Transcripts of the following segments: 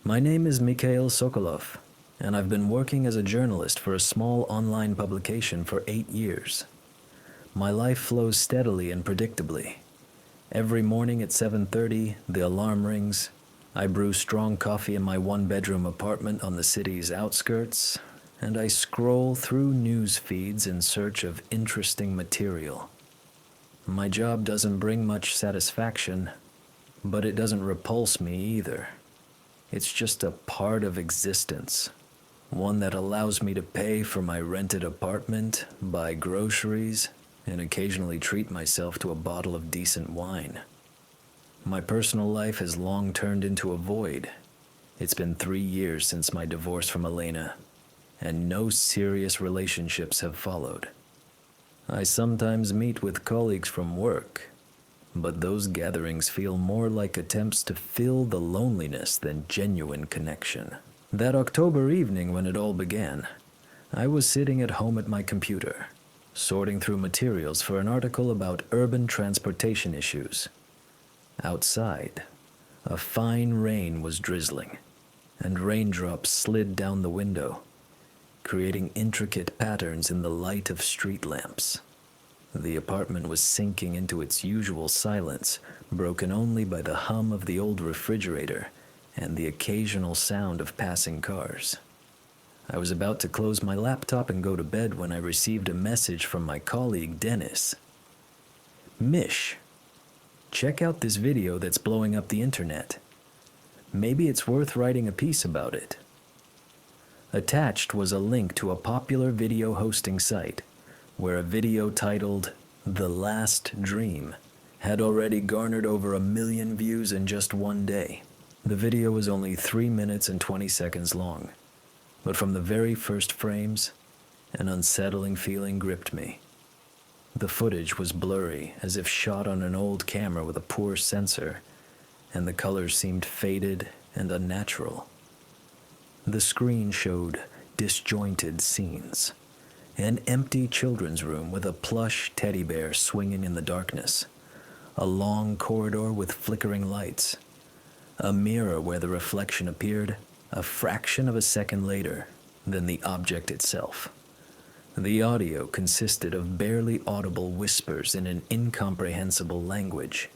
My name is Mikhail Sokolov, and I've been working as a journalist for a small online publication for 8 years. My life flows steadily and predictably. Every morning at 7:30, the alarm rings. I brew strong coffee in my one-bedroom apartment on the city's outskirts, and I scroll through news feeds in search of interesting material. My job doesn't bring much satisfaction, but it doesn't repulse me either. It's just a part of existence, one that allows me to pay for my rented apartment, buy groceries, and occasionally treat myself to a bottle of decent wine. My personal life has long turned into a void. It's been 3 years since my divorce from Elena, and no serious relationships have followed. I sometimes meet with colleagues from work, but those gatherings feel more like attempts to fill the loneliness than genuine connection. That October evening when it all began, I was sitting at home at my computer, sorting through materials for an article about urban transportation issues. Outside, a fine rain was drizzling, and raindrops slid down the window, creating intricate patterns in the light of street lamps. The apartment was sinking into its usual silence, broken only by the hum of the old refrigerator and the occasional sound of passing cars. I was about to close my laptop and go to bed when I received a message from my colleague Dennis. "Mish, check out this video that's blowing up the internet. Maybe it's worth writing a piece about it." Attached was a link to a popular video hosting site, where a video titled "The Last Dream" had already garnered over 1 million views in just one day. The video was only 3 minutes and 20 seconds long, but from the very first frames, an unsettling feeling gripped me. The footage was blurry, as if shot on an old camera with a poor sensor, and the colors seemed faded and unnatural. The screen showed disjointed scenes. An empty children's room with a plush teddy bear swinging in the darkness. A long corridor with flickering lights. A mirror where the reflection appeared a fraction of a second later than the object itself. The audio consisted of barely audible whispers in an incomprehensible language,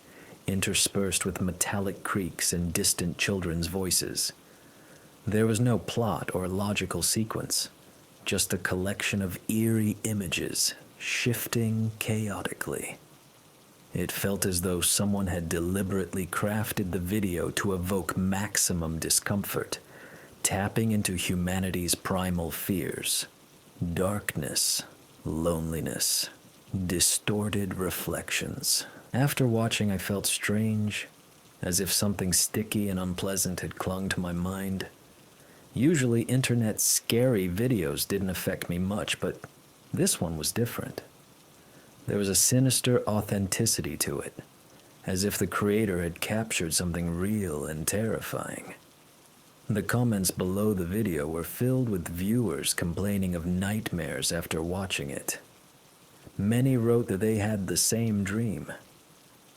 interspersed with metallic creaks and distant children's voices. There was no plot or logical sequence, just a collection of eerie images, shifting chaotically. It felt as though someone had deliberately crafted the video to evoke maximum discomfort, tapping into humanity's primal fears: darkness, loneliness, distorted reflections. After watching, I felt strange, as if something sticky and unpleasant had clung to my mind. Usually, internet scary videos didn't affect me much, but this one was different. There was a sinister authenticity to it, as if the creator had captured something real and terrifying. The comments below the video were filled with viewers complaining of nightmares after watching it. Many wrote that they had the same dream.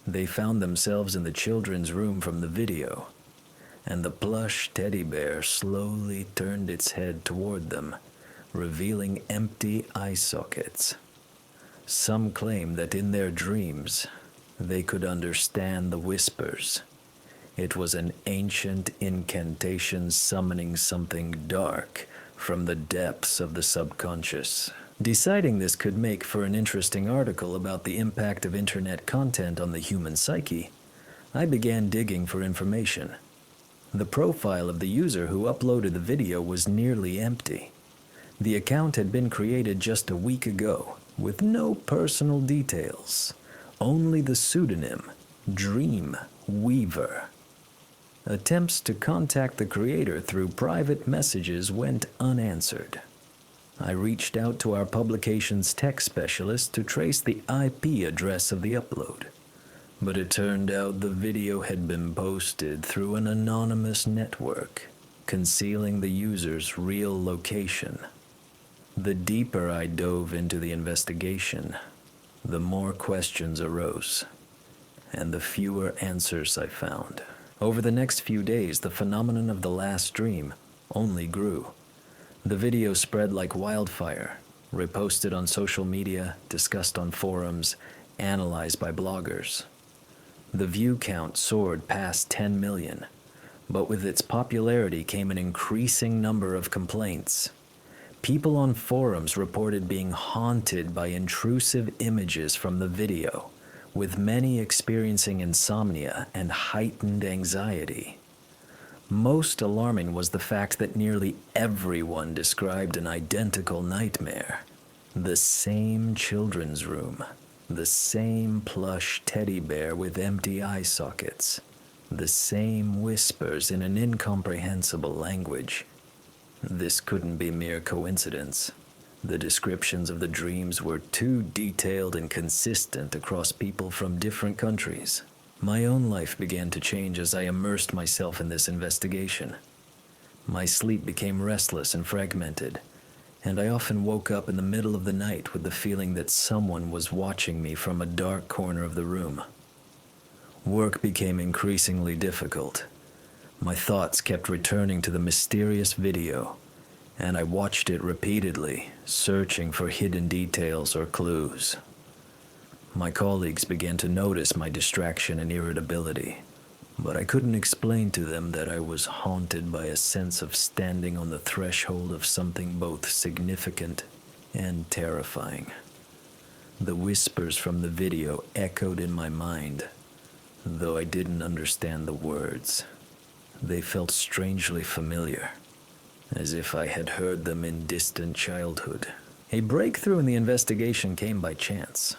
They found themselves in the children's room from the video, and the plush teddy bear slowly turned its head toward them, revealing empty eye sockets. Some claimed that in their dreams, they could understand the whispers. It was an ancient incantation summoning something dark from the depths of the subconscious. Deciding this could make for an interesting article about the impact of internet content on the human psyche, I began digging for information. The profile of the user who uploaded the video was nearly empty. The account had been created just a week ago, with no personal details, only the pseudonym, Dream Weaver. Attempts to contact the creator through private messages went unanswered. I reached out to our publication's tech specialist to trace the IP address of the upload, but it turned out the video had been posted through an anonymous network, concealing the user's real location. The deeper I dove into the investigation, the more questions arose, and the fewer answers I found. Over the next few days, the phenomenon of the last dream only grew. The video spread like wildfire, reposted on social media, discussed on forums, analyzed by bloggers. The view count soared past 10 million, but with its popularity came an increasing number of complaints. People on forums reported being haunted by intrusive images from the video, with many experiencing insomnia and heightened anxiety. Most alarming was the fact that nearly everyone described an identical nightmare. The same children's room, the same plush teddy bear with empty eye sockets, the same whispers in an incomprehensible language. This couldn't be mere coincidence. The descriptions of the dreams were too detailed and consistent across people from different countries. My own life began to change as I immersed myself in this investigation. My sleep became restless and fragmented, and I often woke up in the middle of the night with the feeling that someone was watching me from a dark corner of the room. Work became increasingly difficult. My thoughts kept returning to the mysterious video, and I watched it repeatedly, searching for hidden details or clues. My colleagues began to notice my distraction and irritability, but I couldn't explain to them that I was haunted by a sense of standing on the threshold of something both significant and terrifying. The whispers from the video echoed in my mind, though I didn't understand the words. They felt strangely familiar, as if I had heard them in distant childhood. A breakthrough in the investigation came by chance.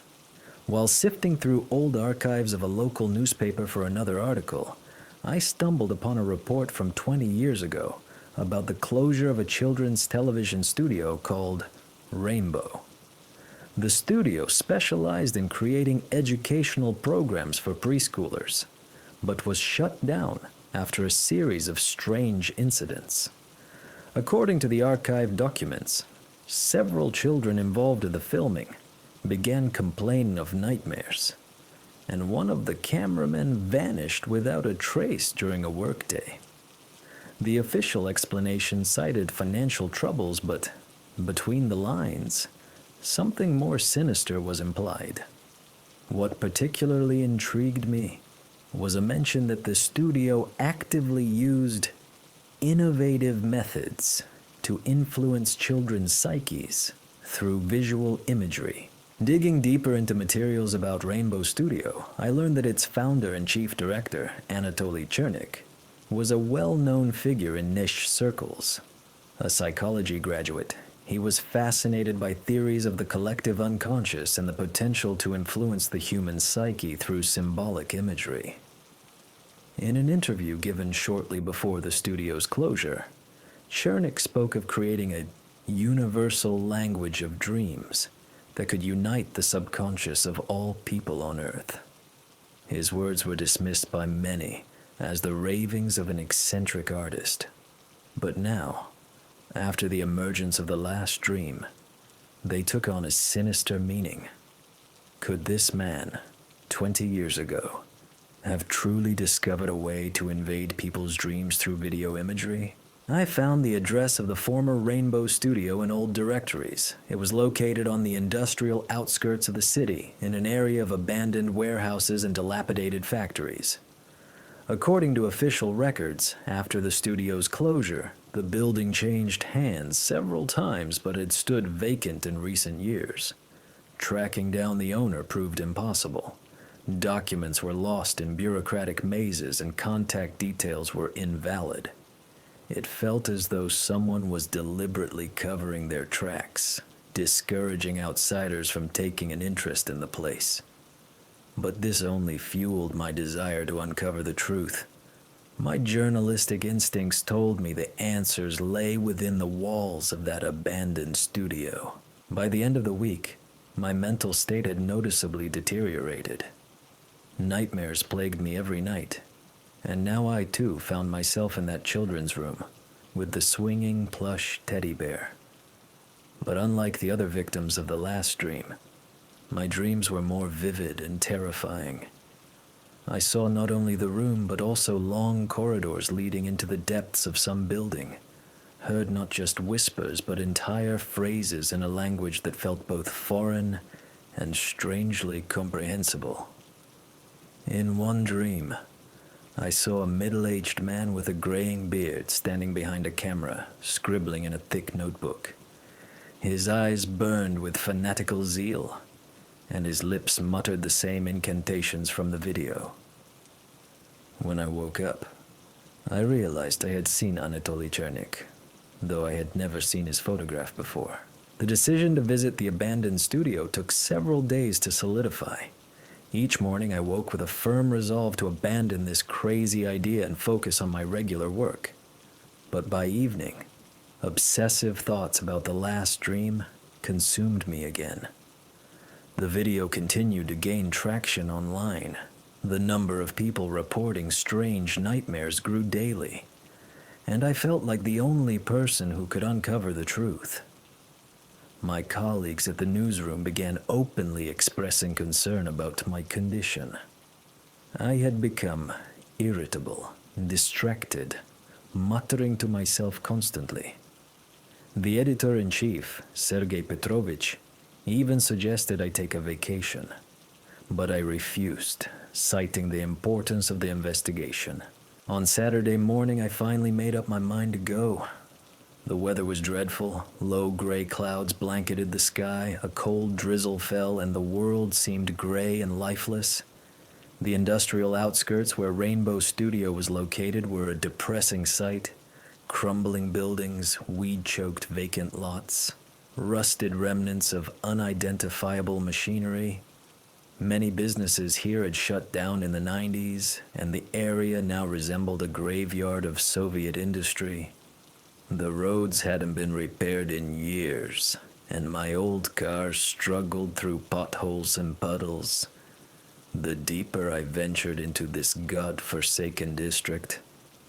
While sifting through old archives of a local newspaper for another article, I stumbled upon a report from 20 years ago about the closure of a children's television studio called Rainbow. The studio specialized in creating educational programs for preschoolers, but was shut down after a series of strange incidents. According to the archived documents, several children involved in the filming began complaining of nightmares, and one of the cameramen vanished without a trace during a workday. The official explanation cited financial troubles, but between the lines, something more sinister was implied. What particularly intrigued me was a mention that the studio actively used innovative methods to influence children's psyches through visual imagery. Digging deeper into materials about Rainbow Studio, I learned that its founder and chief director, Anatoly Chernik, was a well-known figure in niche circles. A psychology graduate, he was fascinated by theories of the collective unconscious and the potential to influence the human psyche through symbolic imagery. In an interview given shortly before the studio's closure, Chernik spoke of creating a universal language of dreams that could unite the subconscious of all people on Earth. His words were dismissed by many as the ravings of an eccentric artist. But now, after the emergence of the last dream, they took on a sinister meaning. Could this man, 20 years ago, have truly discovered a way to invade people's dreams through video imagery? I found the address of the former Rainbow Studio in old directories. It was located on the industrial outskirts of the city, in an area of abandoned warehouses and dilapidated factories. According to official records, after the studio's closure, the building changed hands several times but had stood vacant in recent years. Tracking down the owner proved impossible. Documents were lost in bureaucratic mazes and contact details were invalid. It felt as though someone was deliberately covering their tracks, discouraging outsiders from taking an interest in the place. But this only fueled my desire to uncover the truth. My journalistic instincts told me the answers lay within the walls of that abandoned studio. By the end of the week, my mental state had noticeably deteriorated. Nightmares plagued me every night, and now I too found myself in that children's room with the swinging plush teddy bear. But unlike the other victims of the last dream, my dreams were more vivid and terrifying. I saw not only the room but also long corridors leading into the depths of some building, heard not just whispers but entire phrases in a language that felt both foreign and strangely comprehensible. In one dream, I saw a middle-aged man with a graying beard standing behind a camera, scribbling in a thick notebook. His eyes burned with fanatical zeal, and his lips muttered the same incantations from the video. When I woke up, I realized I had seen Anatoly Chernik, though I had never seen his photograph before. The decision to visit the abandoned studio took several days to solidify. Each morning I woke with a firm resolve to abandon this crazy idea and focus on my regular work. But by evening, obsessive thoughts about the last dream consumed me again. The video continued to gain traction online. The number of people reporting strange nightmares grew daily, and I felt like the only person who could uncover the truth. My colleagues at the newsroom began openly expressing concern about my condition. I had become irritable, distracted, muttering to myself constantly. The editor-in-chief, Sergei Petrovich, even suggested I take a vacation, but I refused, citing the importance of the investigation. On Saturday morning, I finally made up my mind to go. The weather was dreadful. Low gray clouds blanketed the sky, a cold drizzle fell, and the world seemed gray and lifeless. The industrial outskirts where Rainbow Studio was located were a depressing sight. Crumbling buildings, weed-choked vacant lots, rusted remnants of unidentifiable machinery. Many businesses here had shut down in the 90s, and the area now resembled a graveyard of Soviet industry. The roads hadn't been repaired in years, and my old car struggled through potholes and puddles. The deeper I ventured into this god-forsaken district,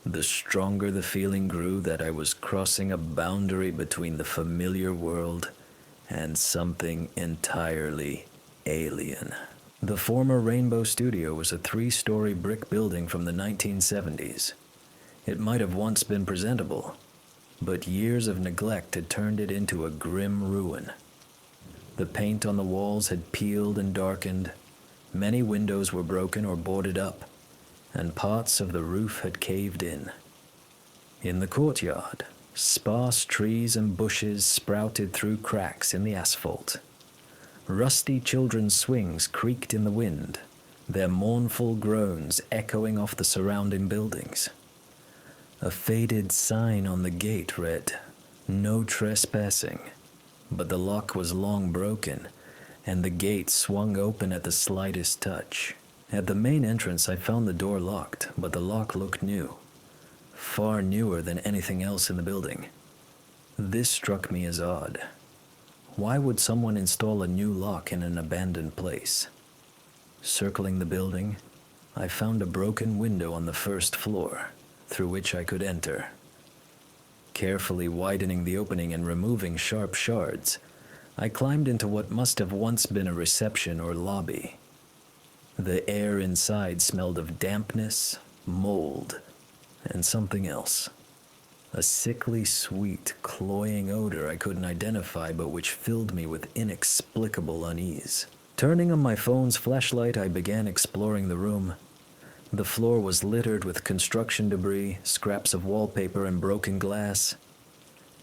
the stronger the feeling grew that I was crossing a boundary between the familiar world and something entirely alien. The former Rainbow Studio was a 3-story brick building from the 1970s. It might have once been presentable, but years of neglect had turned it into a grim ruin. The paint on the walls had peeled and darkened, many windows were broken or boarded up, and parts of the roof had caved in. In the courtyard, sparse trees and bushes sprouted through cracks in the asphalt. Rusty children's swings creaked in the wind, their mournful groans echoing off the surrounding buildings. A faded sign on the gate read, "No trespassing," but the lock was long broken, and the gate swung open at the slightest touch. At the main entrance, I found the door locked, but the lock looked new, far newer than anything else in the building. This struck me as odd. Why would someone install a new lock in an abandoned place? Circling the building, I found a broken window on the first floor, through which I could enter. Carefully widening the opening and removing sharp shards, I climbed into what must have once been a reception or lobby. The air inside smelled of dampness, mold, and something else. A sickly sweet, cloying odor I couldn't identify but which filled me with inexplicable unease. Turning on my phone's flashlight, I began exploring the room. The floor was littered with construction debris, scraps of wallpaper, and broken glass.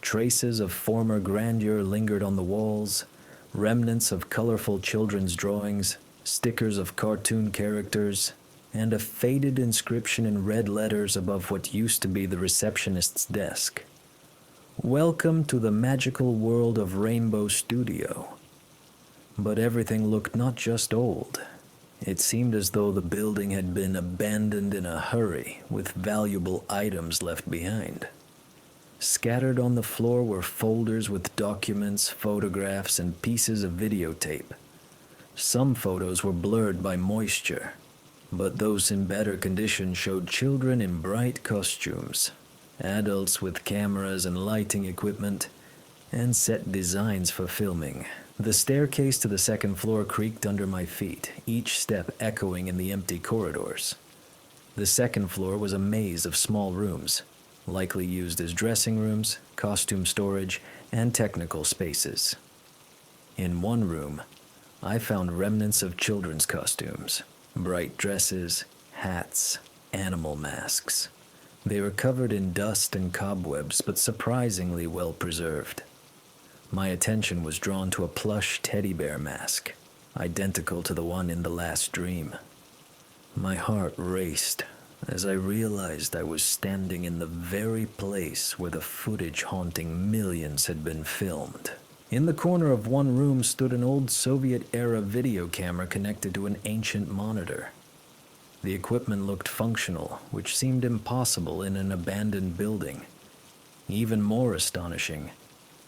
Traces of former grandeur lingered on the walls, remnants of colorful children's drawings, stickers of cartoon characters, and a faded inscription in red letters above what used to be the receptionist's desk. "Welcome to the magical world of Rainbow Studio." But everything looked not just old. It seemed as though the building had been abandoned in a hurry, with valuable items left behind. Scattered on the floor were folders with documents, photographs, and pieces of videotape. Some photos were blurred by moisture, but those in better condition showed children in bright costumes, adults with cameras and lighting equipment, and set designs for filming. The staircase to the second floor creaked under my feet, each step echoing in the empty corridors. The second floor was a maze of small rooms, likely used as dressing rooms, costume storage, and technical spaces. In one room, I found remnants of children's costumes, bright dresses, hats, animal masks. They were covered in dust and cobwebs, but surprisingly well preserved. My attention was drawn to a plush teddy bear mask, identical to the one in the last dream. My heart raced as I realized I was standing in the very place where the footage haunting millions had been filmed. In the corner of one room stood an old Soviet-era video camera connected to an ancient monitor. The equipment looked functional, which seemed impossible in an abandoned building. Even more astonishing,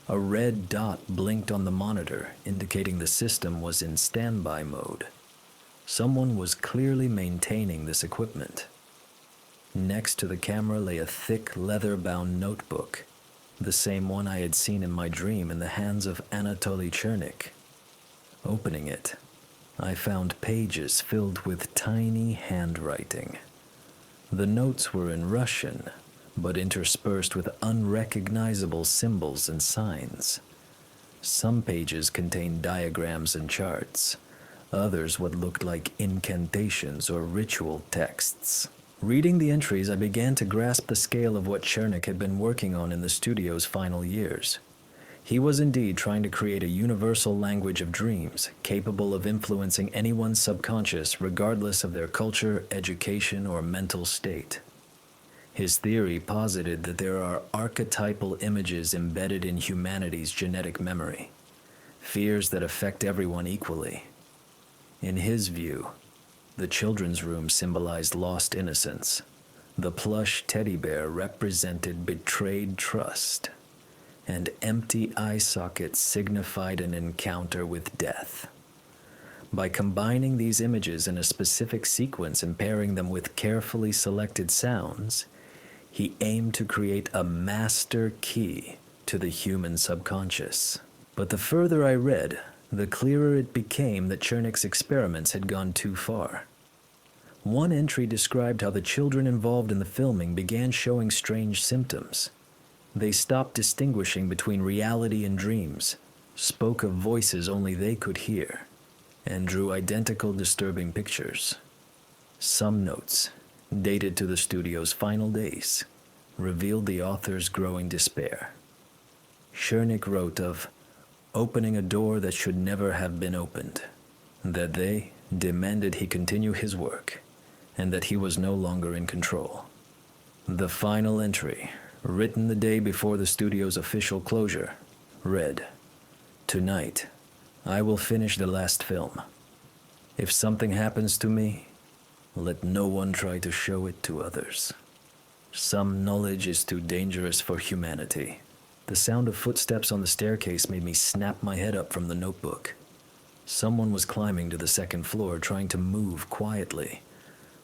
a red dot blinked on the monitor, indicating the system was in standby mode. Someone was clearly maintaining this equipment. Next to the camera lay a thick, leather-bound notebook, the same one I had seen in my dream in the hands of Anatoly Chernik. Opening it, I found pages filled with tiny handwriting. The notes were in Russian, but interspersed with unrecognizable symbols and signs. Some pages contained diagrams and charts, others what looked like incantations or ritual texts. Reading the entries, I began to grasp the scale of what Chernik had been working on in the studio's final years. He was indeed trying to create a universal language of dreams, capable of influencing anyone's subconscious regardless of their culture, education, or mental state. His theory posited that there are archetypal images embedded in humanity's genetic memory, fears that affect everyone equally. In his view, the children's room symbolized lost innocence. The plush teddy bear represented betrayed trust, and empty eye sockets signified an encounter with death. By combining these images in a specific sequence and pairing them with carefully selected sounds, he aimed to create a master key to the human subconscious. But the further I read, the clearer it became that Chernik's experiments had gone too far. One entry described how the children involved in the filming began showing strange symptoms. They stopped distinguishing between reality and dreams, spoke of voices only they could hear, and drew identical disturbing pictures. Some notes, dated to the studio's final days, revealed the author's growing despair. Chernik wrote of opening a door that should never have been opened, that they demanded he continue his work, and that he was no longer in control. The final entry, written the day before the studio's official closure, read, "Tonight, I will finish the last film. If something happens to me, let no one try to show it to others. Some knowledge is too dangerous for humanity." The sound of footsteps on the staircase made me snap my head up from the notebook. Someone was climbing to the second floor, trying to move quietly,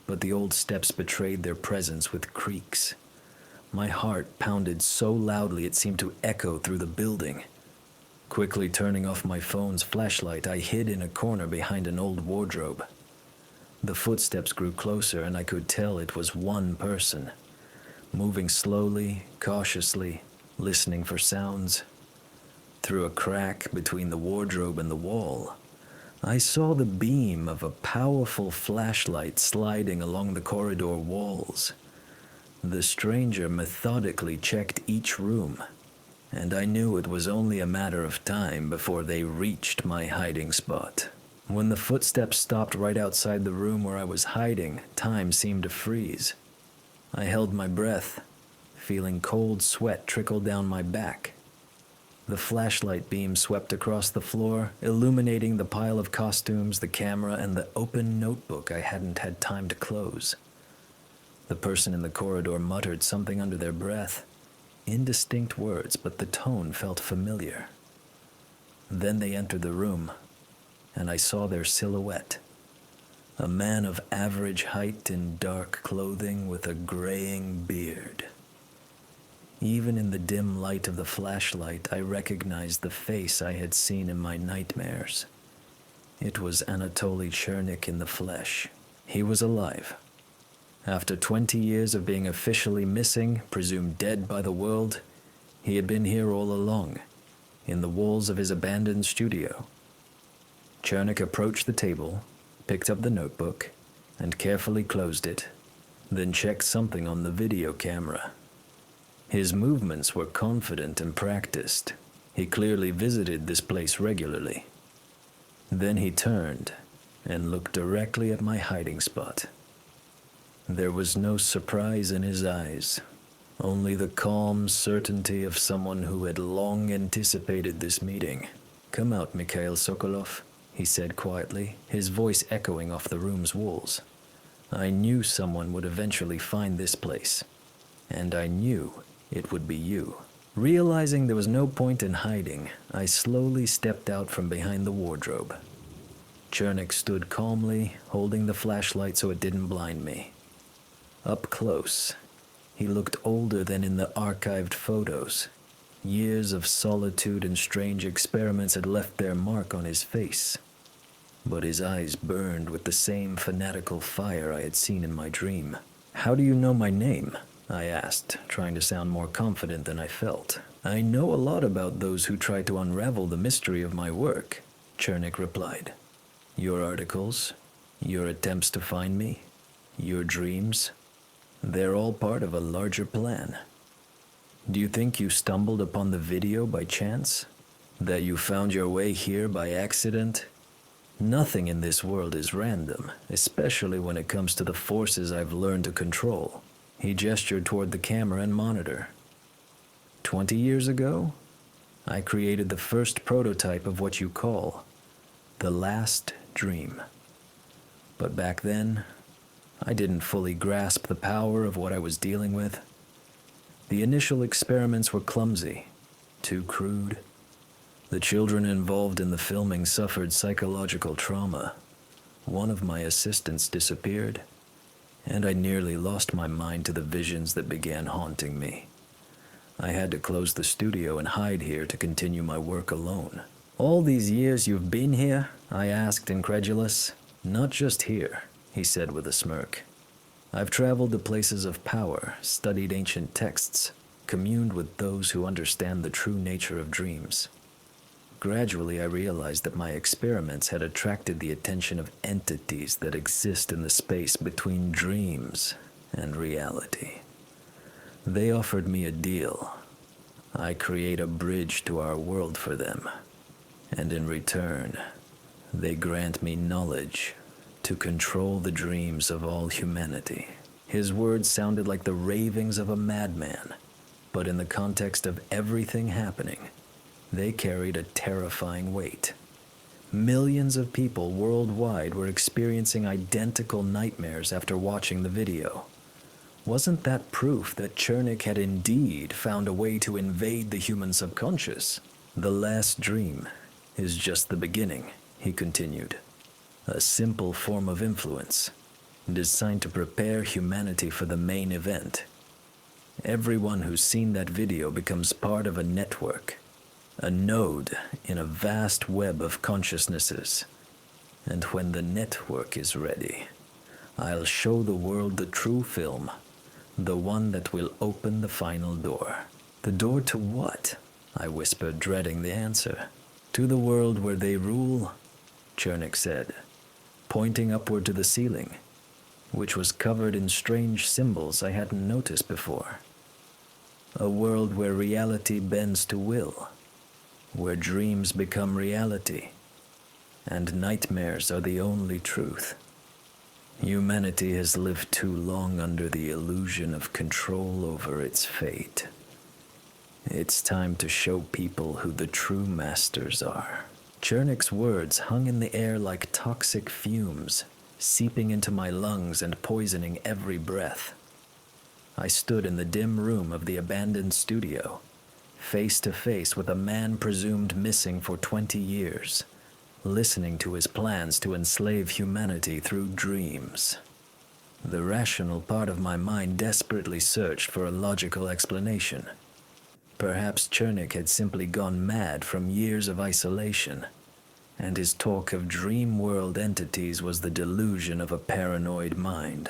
but the old steps betrayed their presence with creaks. My heart pounded so loudly it seemed to echo through the building. Quickly turning off my phone's flashlight, I hid in a corner behind an old wardrobe. The footsteps grew closer, and I could tell it was one person, moving slowly, cautiously, listening for sounds. Through a crack between the wardrobe and the wall, I saw the beam of a powerful flashlight sliding along the corridor walls. The stranger methodically checked each room, and I knew it was only a matter of time before they reached my hiding spot. When the footsteps stopped right outside the room where I was hiding, time seemed to freeze. I held my breath, feeling cold sweat trickle down my back. The flashlight beam swept across the floor, illuminating the pile of costumes, the camera, and the open notebook I hadn't had time to close. The person in the corridor muttered something under their breath, indistinct words, but the tone felt familiar. Then they entered the room, and I saw their silhouette. A man of average height in dark clothing with a graying beard. Even in the dim light of the flashlight, I recognized the face I had seen in my nightmares. It was Anatoly Chernik in the flesh. He was alive. After 20 years of being officially missing, presumed dead by the world, he had been here all along, in the walls of his abandoned studio. Chernik approached the table, picked up the notebook, and carefully closed it, then checked something on the video camera. His movements were confident and practiced. He clearly visited this place regularly. Then he turned and looked directly at my hiding spot. There was no surprise in his eyes, only the calm certainty of someone who had long anticipated this meeting. "Come out, Mikhail Sokolov," he said quietly, his voice echoing off the room's walls. "I knew someone would eventually find this place, and I knew it would be you." Realizing there was no point in hiding, I slowly stepped out from behind the wardrobe. Chernik stood calmly, holding the flashlight so it didn't blind me. Up close, he looked older than in the archived photos. Years of solitude and strange experiments had left their mark on his face. But his eyes burned with the same fanatical fire I had seen in my dream. "How do you know my name?" I asked, trying to sound more confident than I felt. "I know a lot about those who try to unravel the mystery of my work," Chernik replied. "Your articles, your attempts to find me, your dreams, they're all part of a larger plan. Do you think you stumbled upon the video by chance? That you found your way here by accident? Nothing in this world is random, especially when it comes to the forces I've learned to control." He gestured toward the camera and monitor. 20 years ago, I created the first prototype of what you call the last dream. But back then, I didn't fully grasp the power of what I was dealing with. The initial experiments were clumsy, too crude. The children involved in the filming suffered psychological trauma. One of my assistants disappeared, and I nearly lost my mind to the visions that began haunting me. I had to close the studio and hide here to continue my work alone. "All these years you've been here?" I asked, incredulous. "Not just here," he said with a smirk. "I've traveled to places of power, studied ancient texts, communed with those who understand the true nature of dreams. Gradually, I realized that my experiments had attracted the attention of entities that exist in the space between dreams and reality. They offered me a deal. I create a bridge to our world for them, and in return, they grant me knowledge to control the dreams of all humanity." His words sounded like the ravings of a madman, but in the context of everything happening, they carried a terrifying weight. Millions of people worldwide were experiencing identical nightmares after watching the video. Wasn't that proof that Chernik had indeed found a way to invade the human subconscious? "The last dream is just the beginning," he continued. "A simple form of influence, designed to prepare humanity for the main event. Everyone who's seen that video becomes part of a network, a node in a vast web of consciousnesses. And when the network is ready, I'll show the world the true film, the one that will open the final door." "The door to what?" I whispered, dreading the answer. "To the world where they rule," Chernik said, pointing upward to the ceiling, which was covered in strange symbols I hadn't noticed before. "A world where reality bends to will, where dreams become reality, and nightmares are the only truth. Humanity has lived too long under the illusion of control over its fate. It's time to show people who the true masters are." Chernik's words hung in the air like toxic fumes, seeping into my lungs and poisoning every breath. I stood in the dim room of the abandoned studio, face to face with a man presumed missing for 20 years, listening to his plans to enslave humanity through dreams. The rational part of my mind desperately searched for a logical explanation. Perhaps Chernik had simply gone mad from years of isolation, and his talk of dream world entities was the delusion of a paranoid mind.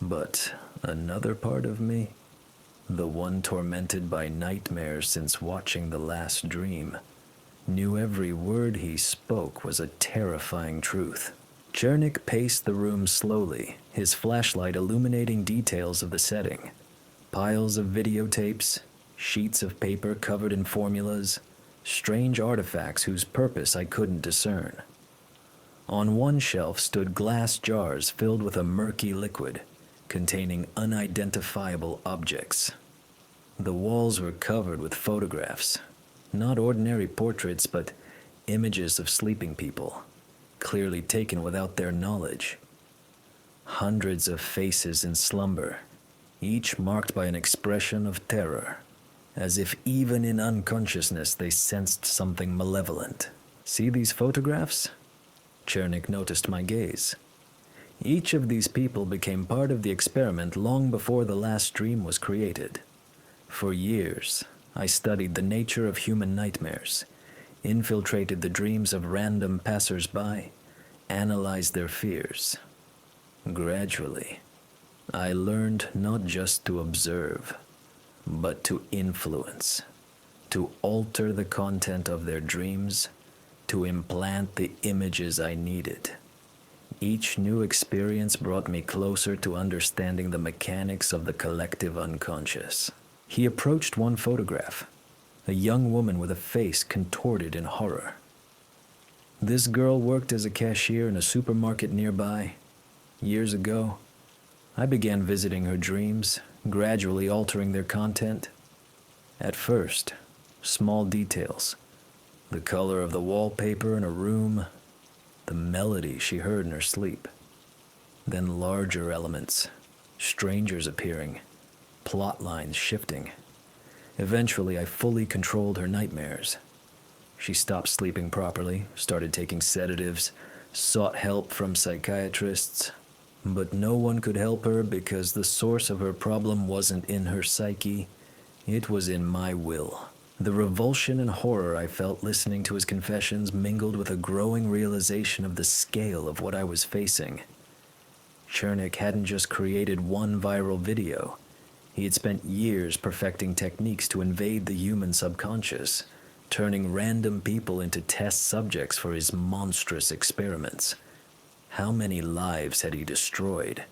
But another part of me, the one tormented by nightmares since watching the last dream, knew every word he spoke was a terrifying truth. Chernik paced the room slowly, his flashlight illuminating details of the setting. Piles of videotapes, sheets of paper covered in formulas, strange artifacts whose purpose I couldn't discern. On one shelf stood glass jars filled with a murky liquid, containing unidentifiable objects. The walls were covered with photographs, not ordinary portraits, but images of sleeping people, clearly taken without their knowledge. Hundreds of faces in slumber, each marked by an expression of terror, as if even in unconsciousness they sensed something malevolent. See these photographs? Chernik noticed my gaze. Each of these people became part of the experiment long before the last dream was created. For years, I studied the nature of human nightmares, infiltrated the dreams of random passers-by, analyzed their fears. Gradually, I learned not just to observe, but to influence, to alter the content of their dreams, to implant the images I needed. Each new experience brought me closer to understanding the mechanics of the collective unconscious. He approached one photograph, a young woman with a face contorted in horror. This girl worked as a cashier in a supermarket nearby. Years ago, I began visiting her dreams, gradually altering their content. At first, small details, the color of the wallpaper in a room, the melody she heard in her sleep. Then larger elements, strangers appearing, plot lines shifting. Eventually, I fully controlled her nightmares. She stopped sleeping properly, started taking sedatives, sought help from psychiatrists, but no one could help her because the source of her problem wasn't in her psyche, it was in my will. The revulsion and horror I felt listening to his confessions mingled with a growing realization of the scale of what I was facing. Chernik hadn't just created one viral video. He had spent years perfecting techniques to invade the human subconscious, turning random people into test subjects for his monstrous experiments. How many lives had he destroyed?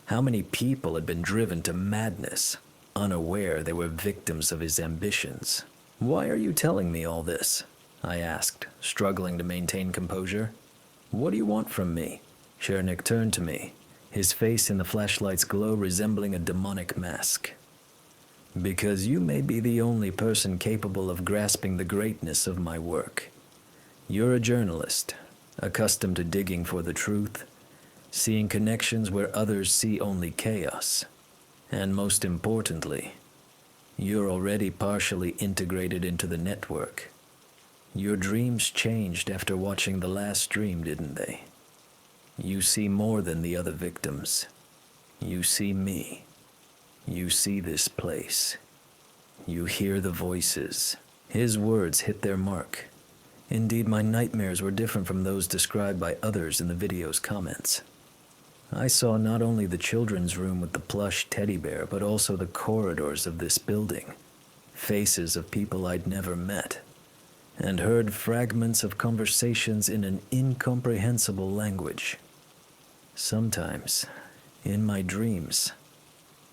How many people had been driven to madness, unaware they were victims of his ambitions? "Why are you telling me all this?" I asked, struggling to maintain composure. "What do you want from me?" Chernik turned to me, his face in the flashlight's glow resembling a demonic mask. "Because you may be the only person capable of grasping the greatness of my work. You're a journalist, accustomed to digging for the truth, seeing connections where others see only chaos. And most importantly, you're already partially integrated into the network. Your dreams changed after watching the last dream, didn't they? You see more than the other victims. You see me. You see this place. You hear the voices." His words hit their mark. Indeed, my nightmares were different from those described by others in the video's comments. I saw not only the children's room with the plush teddy bear, but also the corridors of this building, faces of people I'd never met, and heard fragments of conversations in an incomprehensible language. Sometimes, in my dreams,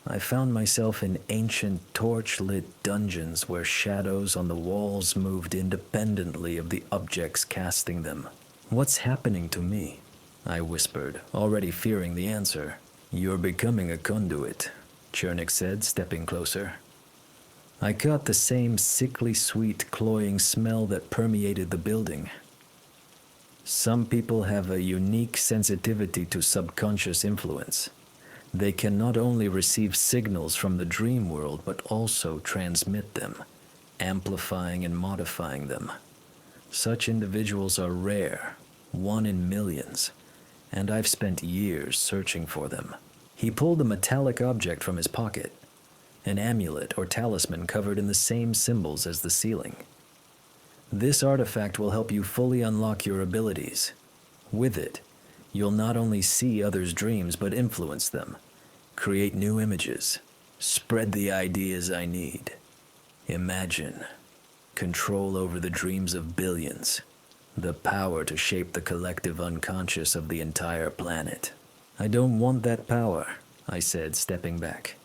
I found myself in ancient torch-lit dungeons where shadows on the walls moved independently of the objects casting them. "What's happening to me?" I whispered, already fearing the answer. "You're becoming a conduit," Chernik said, stepping closer. I caught the same sickly sweet, cloying smell that permeated the building. Some people have a unique sensitivity to subconscious influence. They can not only receive signals from the dream world, but also transmit them, amplifying and modifying them. Such individuals are rare, 1 in millions, and I've spent years searching for them. He pulled a metallic object from his pocket, an amulet or talisman covered in the same symbols as the ceiling. This artifact will help you fully unlock your abilities. With it, you'll not only see others' dreams but influence them, create new images, spread the ideas I need. Imagine control over the dreams of billions, the power to shape the collective unconscious of the entire planet. I don't want that power, I said, stepping back.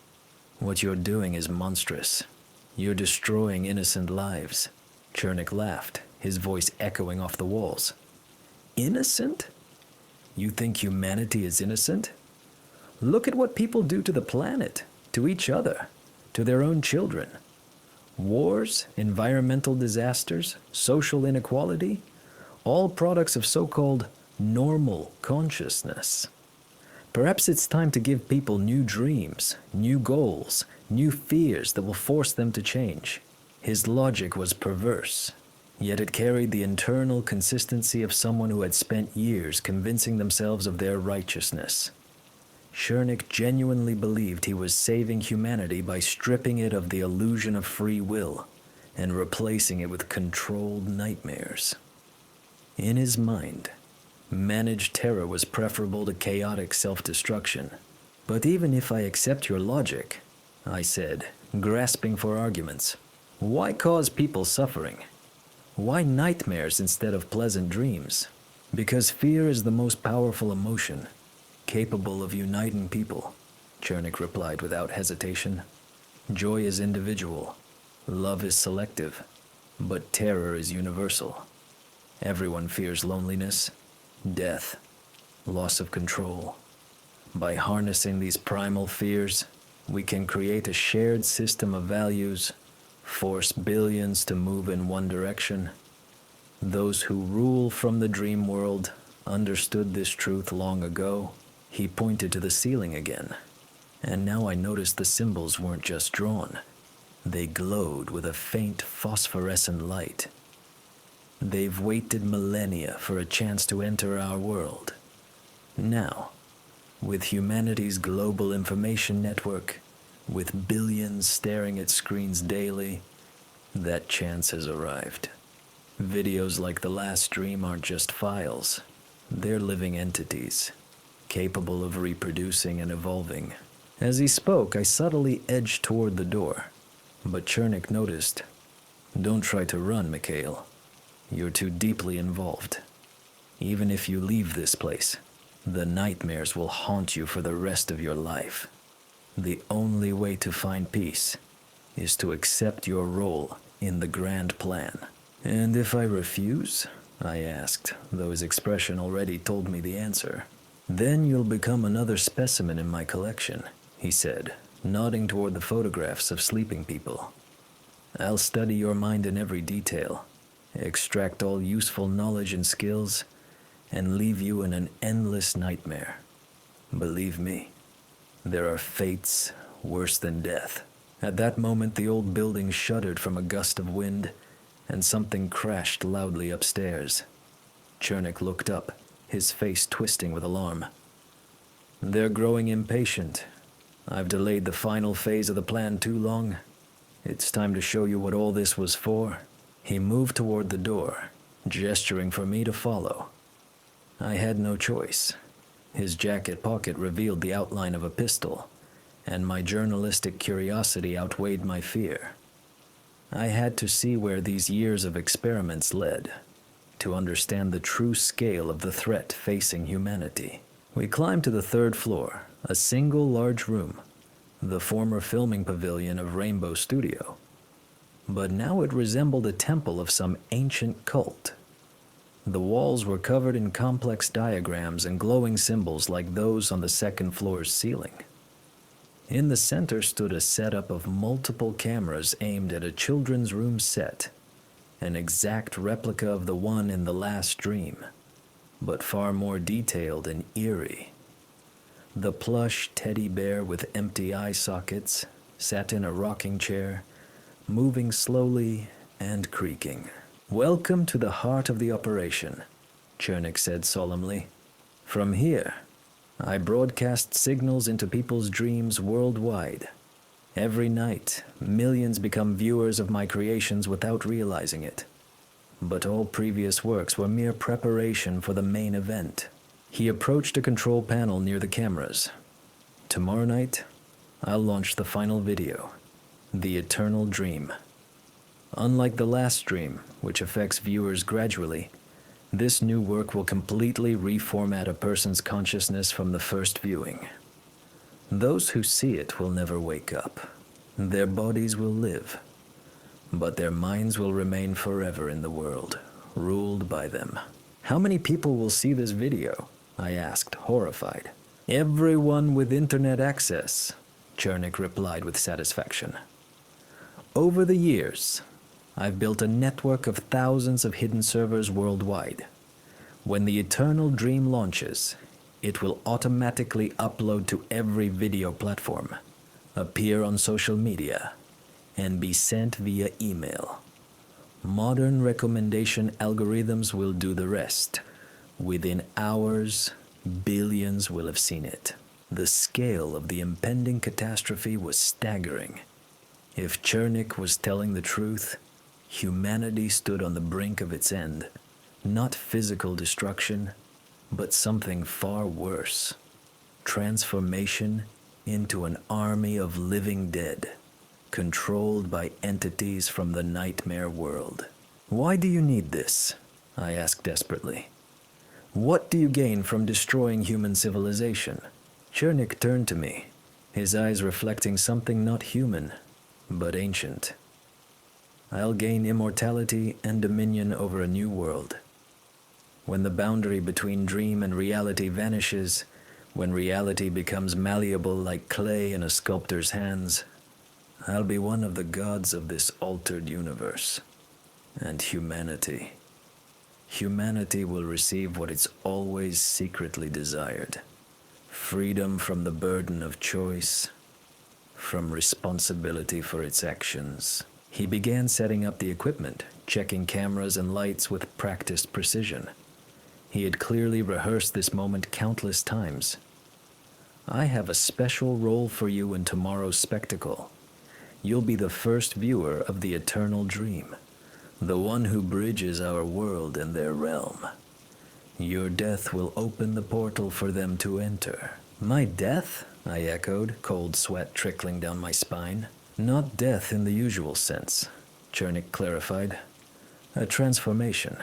What you're doing is monstrous. You're destroying innocent lives. Chernik laughed, his voice echoing off the walls. Innocent? You think humanity is innocent? Look at what people do to the planet, to each other, to their own children. Wars, environmental disasters, social inequality, all products of so-called normal consciousness. Perhaps it's time to give people new dreams, new goals, new fears that will force them to change. His logic was perverse, yet it carried the internal consistency of someone who had spent years convincing themselves of their righteousness. Chernik genuinely believed he was saving humanity by stripping it of the illusion of free will and replacing it with controlled nightmares. In his mind, managed terror was preferable to chaotic self-destruction. But even if I accept your logic, I said, grasping for arguments, why cause people suffering? Why nightmares instead of pleasant dreams? Because fear is the most powerful emotion, capable of uniting people, Chernik replied without hesitation. Joy is individual, love is selective, but terror is universal. Everyone fears loneliness, death, loss of control. By harnessing these primal fears, we can create a shared system of values, force billions to move in one direction. Those who rule from the dream world understood this truth long ago. He pointed to the ceiling again, and now I noticed the symbols weren't just drawn. They glowed with a faint phosphorescent light. They've waited millennia for a chance to enter our world. Now, with humanity's global information network, with billions staring at screens daily, that chance has arrived. Videos like The Last Dream aren't just files. They're living entities, capable of reproducing and evolving. As he spoke, I subtly edged toward the door, but Chernik noticed. Don't try to run, Mikhail. You're too deeply involved. Even if you leave this place, the nightmares will haunt you for the rest of your life. The only way to find peace is to accept your role in the grand plan. And if I refuse? I asked, though his expression already told me the answer. Then you'll become another specimen in my collection, he said, nodding toward the photographs of sleeping people. I'll study your mind in every detail, extract all useful knowledge and skills, and leave you in an endless nightmare. Believe me, there are fates worse than death. At that moment, the old building shuddered from a gust of wind, and something crashed loudly upstairs. Chernik looked up, his face twisting with alarm. They're growing impatient. I've delayed the final phase of the plan too long. It's time to show you what all this was for. He moved toward the door, gesturing for me to follow. I had no choice. His jacket pocket revealed the outline of a pistol, and my journalistic curiosity outweighed my fear. I had to see where these years of experiments led, to understand the true scale of the threat facing humanity. We climbed to the third floor, a single large room, the former filming pavilion of Rainbow Studio. But now it resembled a temple of some ancient cult. The walls were covered in complex diagrams and glowing symbols like those on the second floor's ceiling. In the center stood a setup of multiple cameras aimed at a children's room set, an exact replica of the one in The Last Dream, but far more detailed and eerie. The plush teddy bear with empty eye sockets sat in a rocking chair, moving slowly and creaking. Welcome to the heart of the operation, Chernik said solemnly. From here, I broadcast signals into people's dreams worldwide, Every night, millions become viewers of my creations without realizing it. But all previous works were mere preparation for the main event. He approached a control panel near the cameras. Tomorrow night, I'll launch the final video, The Eternal Dream. Unlike the last dream, which affects viewers gradually, this new work will completely reformat a person's consciousness from the first viewing. Those who see it will never wake up. Their bodies will live, but their minds will remain forever in the world, ruled by them. How many people will see this video? I asked, horrified. Everyone with internet access, Chernik replied with satisfaction. Over the years, I've built a network of thousands of hidden servers worldwide. When the Eternal Dream launches, it will automatically upload to every video platform, appear on social media, and be sent via email. Modern recommendation algorithms will do the rest. Within hours, billions will have seen it. The scale of the impending catastrophe was staggering. If Chernik was telling the truth, humanity stood on the brink of its end. Not physical destruction, but something far worse. Transformation into an army of living dead, controlled by entities from the nightmare world. Why do you need this? I asked desperately. What do you gain from destroying human civilization? Chernik turned to me, his eyes reflecting something not human, but ancient. I'll gain immortality and dominion over a new world. When the boundary between dream and reality vanishes, when reality becomes malleable like clay in a sculptor's hands, I'll be one of the gods of this altered universe. And humanity will receive what it's always secretly desired. Freedom from the burden of choice, from responsibility for its actions. He began setting up the equipment, checking cameras and lights with practiced precision. He had clearly rehearsed this moment countless times. I have a special role for you in tomorrow's spectacle. You'll be the first viewer of the Eternal Dream, the one who bridges our world and their realm. Your death will open the portal for them to enter. My death? I echoed, cold sweat trickling down my spine. Not death in the usual sense, Chernik clarified. A transformation.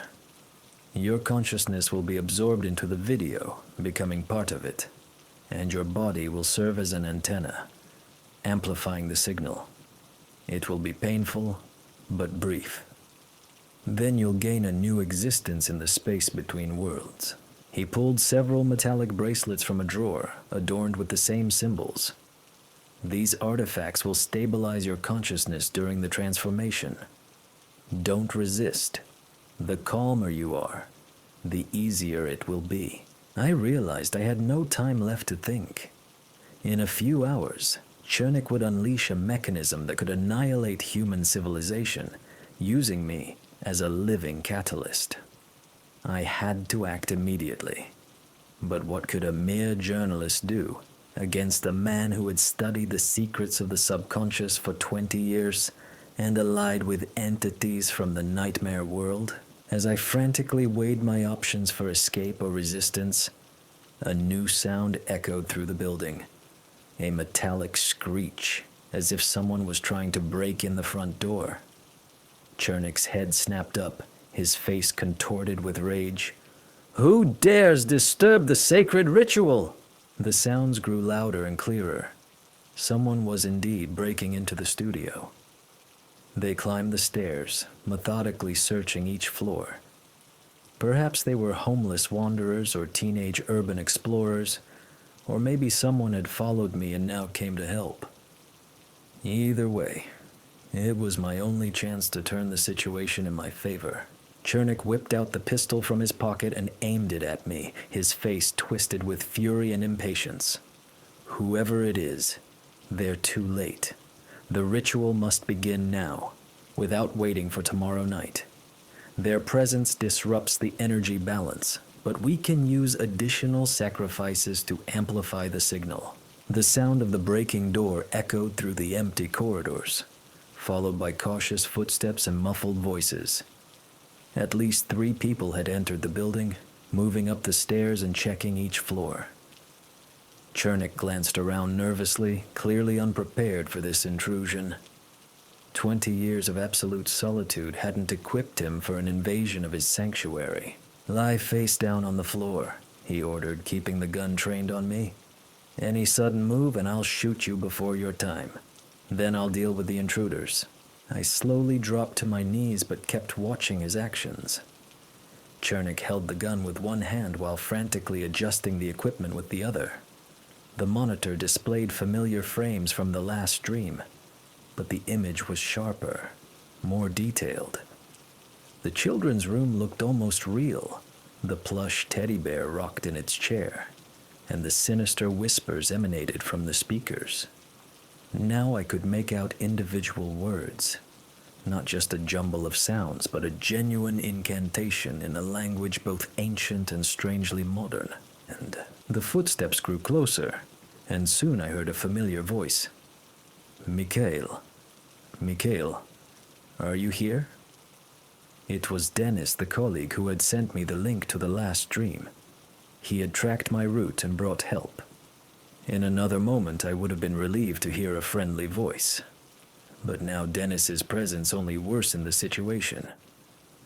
Your consciousness will be absorbed into the video, becoming part of it, and your body will serve as an antenna, amplifying the signal. It will be painful, but brief. Then you'll gain a new existence in the space between worlds. He pulled several metallic bracelets from a drawer, adorned with the same symbols. These artifacts will stabilize your consciousness during the transformation. Don't resist. The calmer you are, the easier it will be. I realized I had no time left to think. In a few hours, Chernik would unleash a mechanism that could annihilate human civilization, using me as a living catalyst. I had to act immediately. But what could a mere journalist do against a man who had studied the secrets of the subconscious for 20 years and allied with entities from the nightmare world? As I frantically weighed my options for escape or resistance, a new sound echoed through the building. A metallic screech, as if someone was trying to break in the front door. Chernik's head snapped up, his face contorted with rage. Who dares disturb the sacred ritual? The sounds grew louder and clearer. Someone was indeed breaking into the studio. They climbed the stairs, methodically searching each floor. Perhaps they were homeless wanderers or teenage urban explorers, or maybe someone had followed me and now came to help. Either way, it was my only chance to turn the situation in my favor. Chernik whipped out the pistol from his pocket and aimed it at me, his face twisted with fury and impatience. Whoever it is, they're too late. The ritual must begin now, without waiting for tomorrow night. Their presence disrupts the energy balance, but we can use additional sacrifices to amplify the signal. The sound of the breaking door echoed through the empty corridors, followed by cautious footsteps and muffled voices. At least 3 people had entered the building, moving up the stairs and checking each floor. Chernik glanced around nervously, clearly unprepared for this intrusion. 20 years of absolute solitude hadn't equipped him for an invasion of his sanctuary. "Lie face down on the floor," he ordered, keeping the gun trained on me. "Any sudden move and I'll shoot you before your time. Then I'll deal with the intruders." I slowly dropped to my knees but kept watching his actions. Chernik held the gun with one hand while frantically adjusting the equipment with the other. The monitor displayed familiar frames from the last dream, but the image was sharper, more detailed. The children's room looked almost real. The plush teddy bear rocked in its chair, and the sinister whispers emanated from the speakers. Now I could make out individual words, not just a jumble of sounds, but a genuine incantation in a language both ancient and strangely modern. And the footsteps grew closer, and soon I heard a familiar voice. Mikhail, are you here?" It was Dennis, the colleague who had sent me the link to the last dream. He had tracked my route and brought help. In another moment, I would have been relieved to hear a friendly voice. But now Dennis's presence only worsened the situation.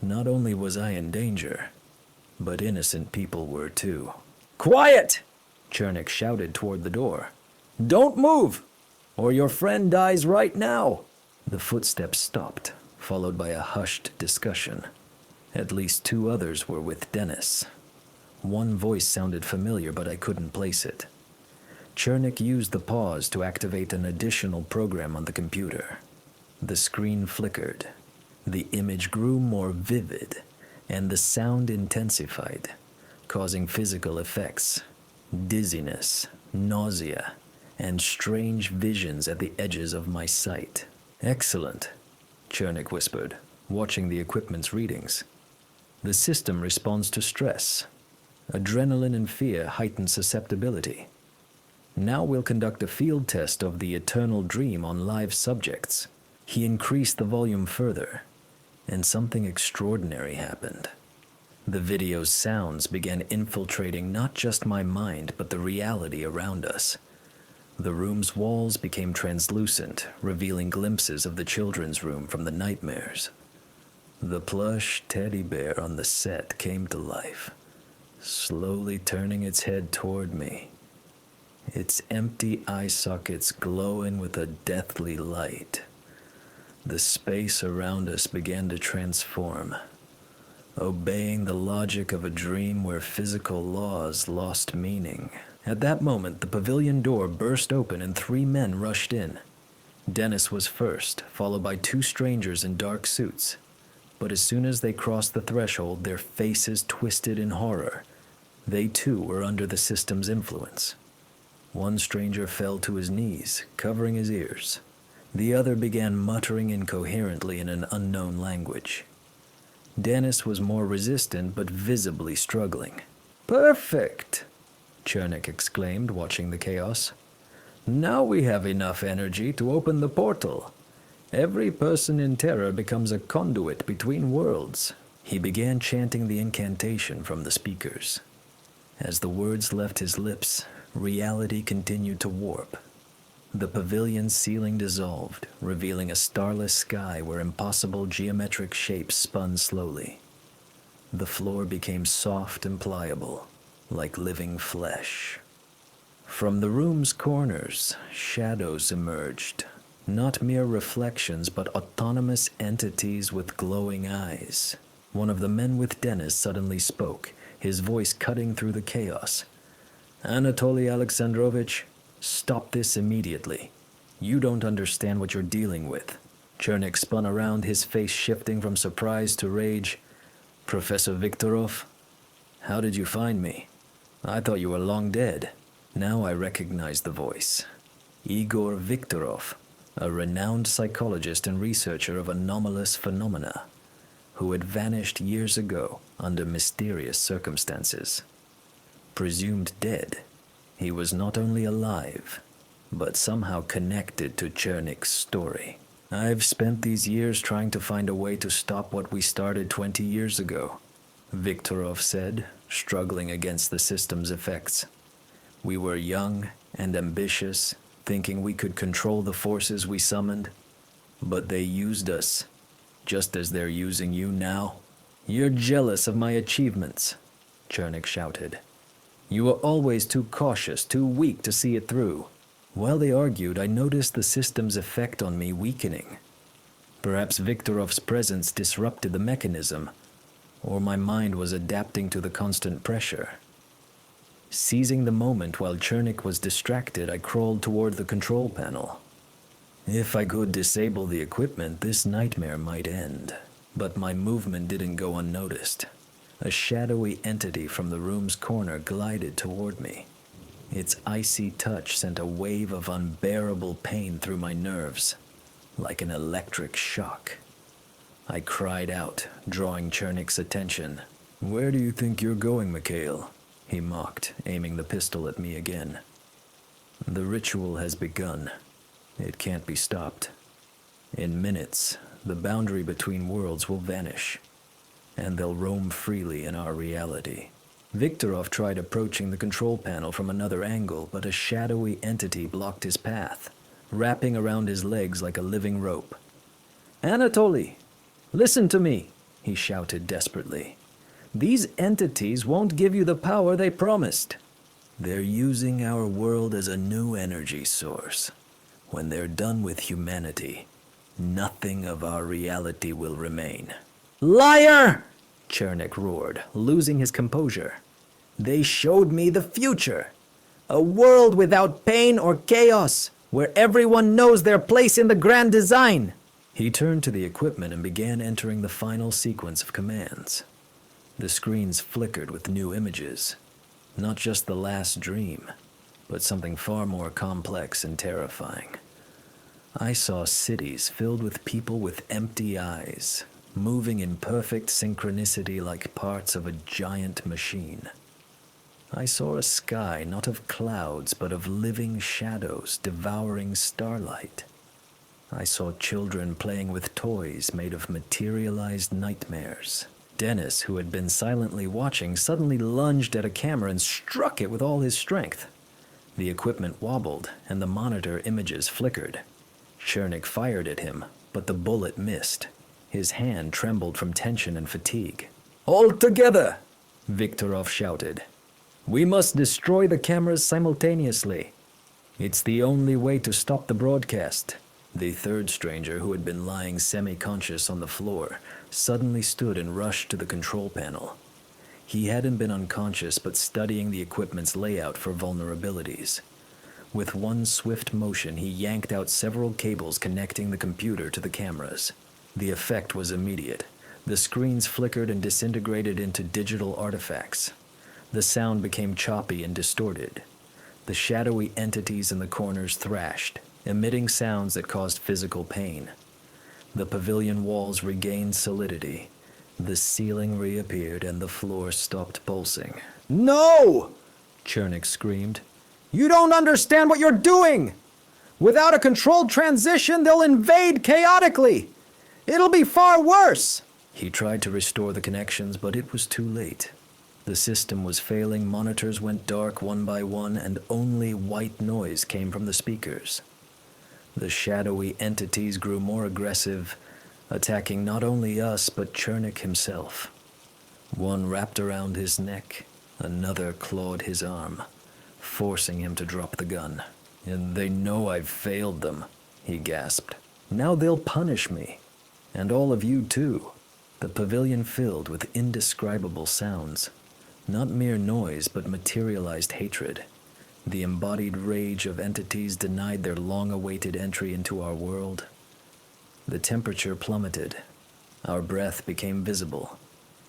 Not only was I in danger, but innocent people were too. "Quiet!" Chernik shouted toward the door. "Don't move, or your friend dies right now." The footsteps stopped, followed by a hushed discussion. At least 2 others were with Dennis. One voice sounded familiar, but I couldn't place it. Chernik used the pause to activate an additional program on the computer. The screen flickered. The image grew more vivid, and the sound intensified, causing physical effects, dizziness, nausea, and strange visions at the edges of my sight. "Excellent," Chernik whispered, watching the equipment's readings. "The system responds to stress. Adrenaline and fear heighten susceptibility. Now we'll conduct a field test of the eternal dream on live subjects." He increased the volume further, and something extraordinary happened. The video's sounds began infiltrating not just my mind, but the reality around us. The room's walls became translucent, revealing glimpses of the children's room from the nightmares. The plush teddy bear on the set came to life, slowly turning its head toward me, its empty eye sockets glowing with a deathly light. The space around us began to transform, obeying the logic of a dream where physical laws lost meaning. At that moment, the pavilion door burst open and 3 men rushed in. Dennis was first, followed by 2 strangers in dark suits. But as soon as they crossed the threshold, their faces twisted in horror. They too were under the system's influence. One stranger fell to his knees, covering his ears. The other began muttering incoherently in an unknown language. Dennis was more resistant but visibly struggling. "Perfect!" Chernik exclaimed, watching the chaos. "Now we have enough energy to open the portal. Every person in terror becomes a conduit between worlds." He began chanting the incantation from the speakers. As the words left his lips, reality continued to warp. The pavilion's ceiling dissolved, revealing a starless sky where impossible geometric shapes spun slowly. The floor became soft and pliable, like living flesh. From the room's corners, shadows emerged, not mere reflections but autonomous entities with glowing eyes. One of the men with Dennis suddenly spoke, his voice cutting through the chaos. "Anatoly Alexandrovich, stop this immediately. You don't understand what you're dealing with." Chernik spun around, his face shifting from surprise to rage. "Professor Viktorov, how did you find me? I thought you were long dead." Now I recognized the voice. Igor Viktorov, a renowned psychologist and researcher of anomalous phenomena, who had vanished years ago under mysterious circumstances. Presumed dead, he was not only alive, but somehow connected to Chernik's story. I've spent these years trying to find a way to stop what we started 20 years ago, Viktorov said, struggling against the system's effects. We were young and ambitious, thinking we could control the forces we summoned, but they used us, just as they're using you now. You're jealous of my achievements, Chernik shouted. You were always too cautious, too weak to see it through. While they argued, I noticed the system's effect on me weakening. Perhaps Viktorov's presence disrupted the mechanism, or my mind was adapting to the constant pressure. Seizing the moment while Chernik was distracted, I crawled toward the control panel. If I could disable the equipment, this nightmare might end. But my movement didn't go unnoticed. A shadowy entity from the room's corner glided toward me. Its icy touch sent a wave of unbearable pain through my nerves, like an electric shock. I cried out, drawing Chernik's attention. Where do you think you're going, Mikhail? He mocked, aiming the pistol at me again. The ritual has begun. It can't be stopped. In minutes, the boundary between worlds will vanish, and they'll roam freely in our reality. Viktorov tried approaching the control panel from another angle, but a shadowy entity blocked his path, wrapping around his legs like a living rope. Anatoly, listen to me, he shouted desperately. These entities won't give you the power they promised. They're using our world as a new energy source. When they're done with humanity, nothing of our reality will remain. Liar! Chernik roared, losing his composure. They showed me the future. A world without pain or chaos, where everyone knows their place in the grand design. He turned to the equipment and began entering the final sequence of commands. The screens flickered with new images. Not just the last dream, but something far more complex and terrifying. I saw cities filled with people with empty eyes, moving in perfect synchronicity like parts of a giant machine. I saw a sky not of clouds but of living shadows devouring starlight. I saw children playing with toys made of materialized nightmares. Dennis, who had been silently watching, suddenly lunged at a camera and struck it with all his strength. The equipment wobbled and the monitor images flickered. Chernik fired at him, but the bullet missed. His hand trembled from tension and fatigue. All together, Viktorov shouted. We must destroy the cameras simultaneously. It's the only way to stop the broadcast. The third stranger, who had been lying semi-conscious on the floor, suddenly stood and rushed to the control panel. He hadn't been unconscious but studying the equipment's layout for vulnerabilities. With one swift motion, he yanked out several cables connecting the computer to the cameras. The effect was immediate. The screens flickered and disintegrated into digital artifacts. The sound became choppy and distorted. The shadowy entities in the corners thrashed, emitting sounds that caused physical pain. The pavilion walls regained solidity. The ceiling reappeared and the floor stopped pulsing. No! Chernik screamed. You don't understand what you're doing! Without a controlled transition, they'll invade chaotically! It'll be far worse! He tried to restore the connections, but it was too late. The system was failing, monitors went dark one by one, and only white noise came from the speakers. The shadowy entities grew more aggressive, attacking not only us, but Chernik himself. One wrapped around his neck, another clawed his arm, forcing him to drop the gun. And they know I've failed them, he gasped. Now they'll punish me. And all of you too. The pavilion filled with indescribable sounds. Not mere noise, but materialized hatred. The embodied rage of entities denied their long-awaited entry into our world. The temperature plummeted. Our breath became visible,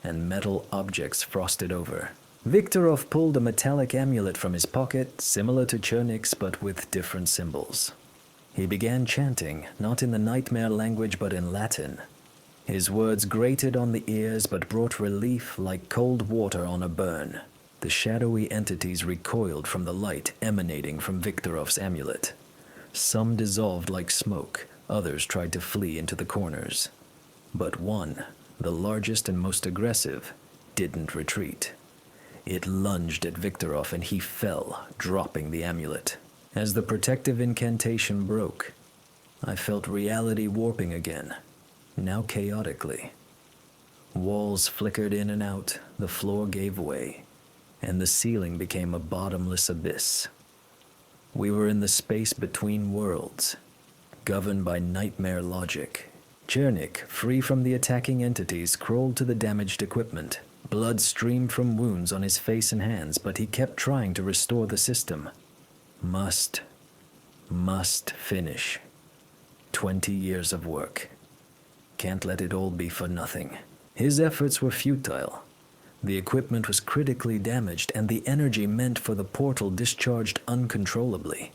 and metal objects frosted over. Viktorov pulled a metallic amulet from his pocket, similar to Chernik's but with different symbols. He began chanting, not in the nightmare language but in Latin. His words grated on the ears but brought relief like cold water on a burn. The shadowy entities recoiled from the light emanating from Viktorov's amulet. Some dissolved like smoke, others tried to flee into the corners. But one, the largest and most aggressive, didn't retreat. It lunged at Viktorov and he fell, dropping the amulet. As the protective incantation broke, I felt reality warping again, now chaotically. Walls flickered in and out, the floor gave way, and the ceiling became a bottomless abyss. We were in the space between worlds, governed by nightmare logic. Chernik, free from the attacking entities, crawled to the damaged equipment. Blood streamed from wounds on his face and hands, but he kept trying to restore the system. Must finish. 20 years of work. Can't let it all be for nothing. His efforts were futile. The equipment was critically damaged, and the energy meant for the portal discharged uncontrollably.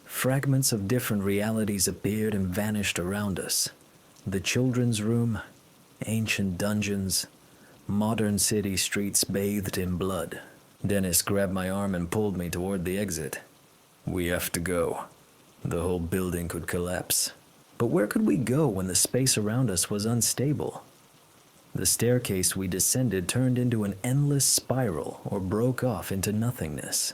Fragments of different realities appeared and vanished around us. The children's room, ancient dungeons, modern city streets bathed in blood. Dennis grabbed my arm and pulled me toward the exit. We have to go. The whole building could collapse. But where could we go when the space around us was unstable? The staircase we descended turned into an endless spiral or broke off into nothingness.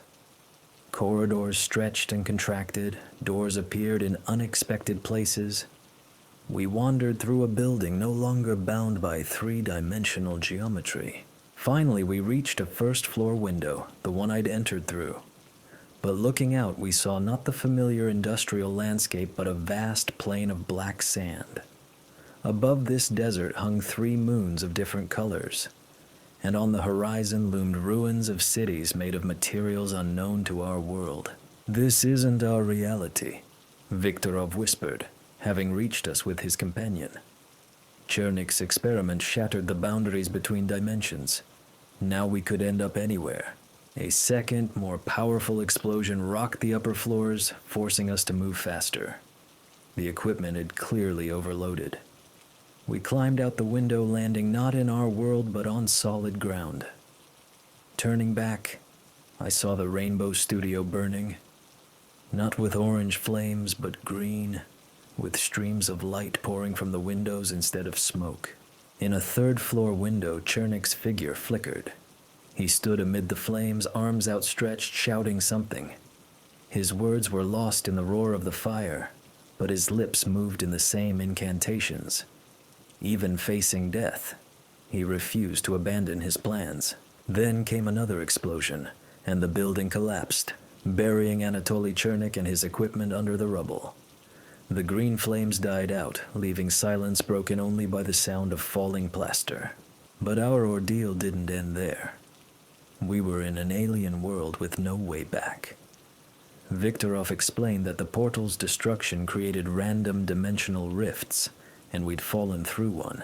Corridors stretched and contracted, doors appeared in unexpected places. We wandered through a building no longer bound by three-dimensional geometry. Finally, we reached a first-floor window, the one I'd entered through. But looking out, we saw not the familiar industrial landscape, but a vast plain of black sand. Above this desert hung 3 moons of different colors, and on the horizon loomed ruins of cities made of materials unknown to our world. This isn't our reality, Viktorov whispered, having reached us with his companion. Chernik's experiment shattered the boundaries between dimensions. Now we could end up anywhere. A second, more powerful explosion rocked the upper floors, forcing us to move faster. The equipment had clearly overloaded. We climbed out the window, landing not in our world but on solid ground. Turning back, I saw the Rainbow Studio burning, not with orange flames but green, with streams of light pouring from the windows instead of smoke. In a third-floor window, Chernik's figure flickered. He stood amid the flames, arms outstretched, shouting something. His words were lost in the roar of the fire, but his lips moved in the same incantations. Even facing death, he refused to abandon his plans. Then came another explosion, and the building collapsed, burying Anatoly Chernik and his equipment under the rubble. The green flames died out, leaving silence broken only by the sound of falling plaster. But our ordeal didn't end there. We were in an alien world with no way back. Viktorov explained that the portal's destruction created random dimensional rifts, and we'd fallen through one.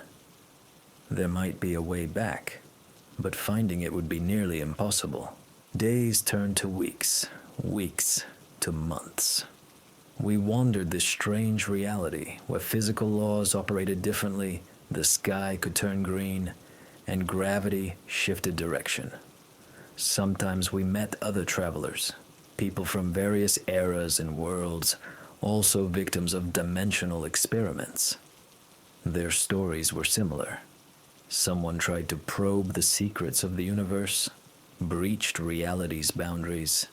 There might be a way back, but finding it would be nearly impossible. Days turned to weeks, weeks to months. We wandered this strange reality where physical laws operated differently, the sky could turn green, and gravity shifted direction. Sometimes we met other travelers, people from various eras and worlds, also victims of dimensional experiments. Their stories were similar. Someone tried to probe the secrets of the universe, breached reality's boundaries,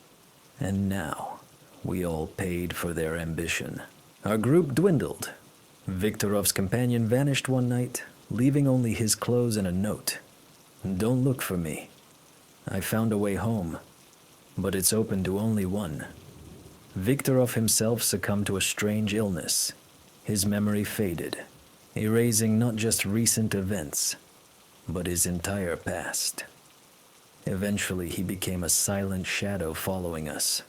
and now we all paid for their ambition. Our group dwindled. Viktorov's companion vanished one night, leaving only his clothes and a note. "Don't look for me. I found a way home, but it's open to only one." Viktorov himself succumbed to a strange illness. His memory faded, erasing not just recent events, but his entire past. Eventually, he became a silent shadow following us,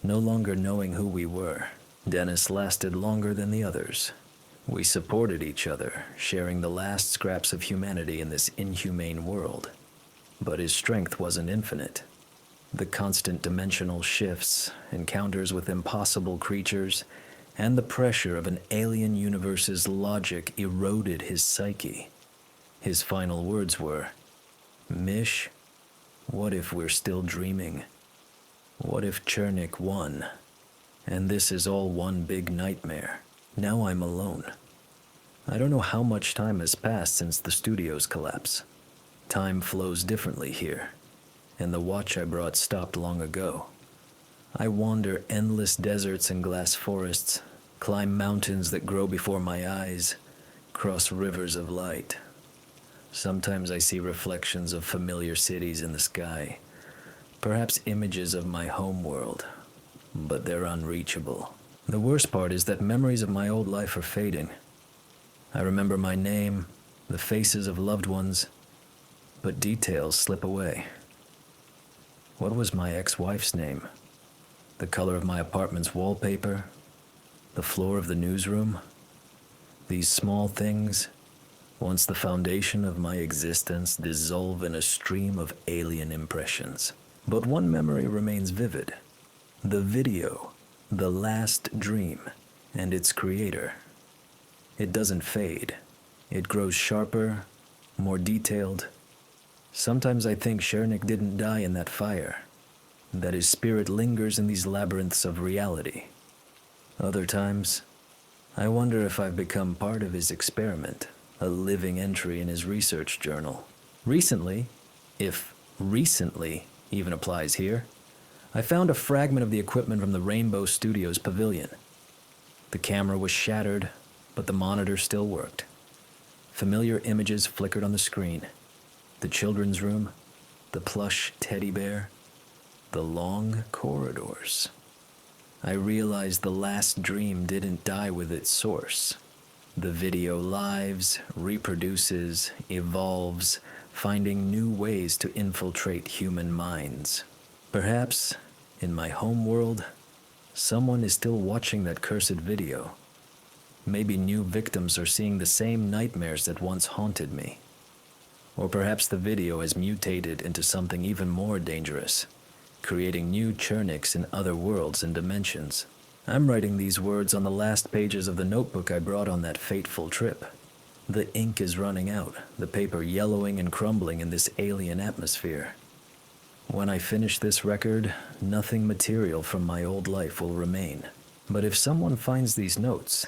no longer knowing who we were. Dennis lasted longer than the others. We supported each other, sharing the last scraps of humanity in this inhumane world. But his strength wasn't infinite. The constant dimensional shifts, encounters with impossible creatures, and the pressure of an alien universe's logic eroded his psyche. His final words were, "Mish, what if we're still dreaming? What if Chernik won?" And this is all one big nightmare. Now I'm alone. I don't know how much time has passed since the studio's collapse. Time flows differently here, and the watch I brought stopped long ago. I wander endless deserts and glass forests, climb mountains that grow before my eyes, cross rivers of light. Sometimes I see reflections of familiar cities in the sky, perhaps images of my home world, but they're unreachable. The worst part is that memories of my old life are fading. I remember my name, the faces of loved ones, but details slip away. What was my ex-wife's name? The color of my apartment's wallpaper? The floor of the newsroom? These small things, once the foundation of my existence, dissolve in a stream of alien impressions. But one memory remains vivid. The video, The Last Dream, and its creator. It doesn't fade. It grows sharper, more detailed. Sometimes I think Chernik didn't die in that fire, that his spirit lingers in these labyrinths of reality. Other times, I wonder if I've become part of his experiment, a living entry in his research journal. Recently, if recently even applies here, I found a fragment of the equipment from the Rainbow Studios pavilion. The camera was shattered, but the monitor still worked. Familiar images flickered on the screen. The children's room, the plush teddy bear, the long corridors. I realized the last dream didn't die with its source. The video lives, reproduces, evolves, finding new ways to infiltrate human minds. Perhaps, in my home world, someone is still watching that cursed video. Maybe new victims are seeing the same nightmares that once haunted me. Or perhaps the video has mutated into something even more dangerous, creating new Cherniks in other worlds and dimensions. I'm writing these words on the last pages of the notebook I brought on that fateful trip. The ink is running out, the paper yellowing and crumbling in this alien atmosphere. When I finish this record, nothing material from my old life will remain. But if someone finds these notes,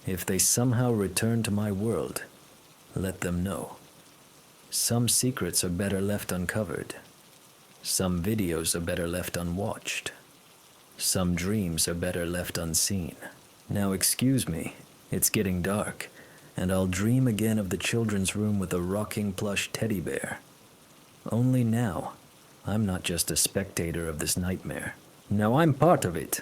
if they somehow return to my world, let them know. Some secrets are better left uncovered. Some videos are better left unwatched. Some dreams are better left unseen. Now excuse me, it's getting dark, and I'll dream again of the children's room with a rocking plush teddy bear. Only now, I'm not just a spectator of this nightmare. Now I'm part of it.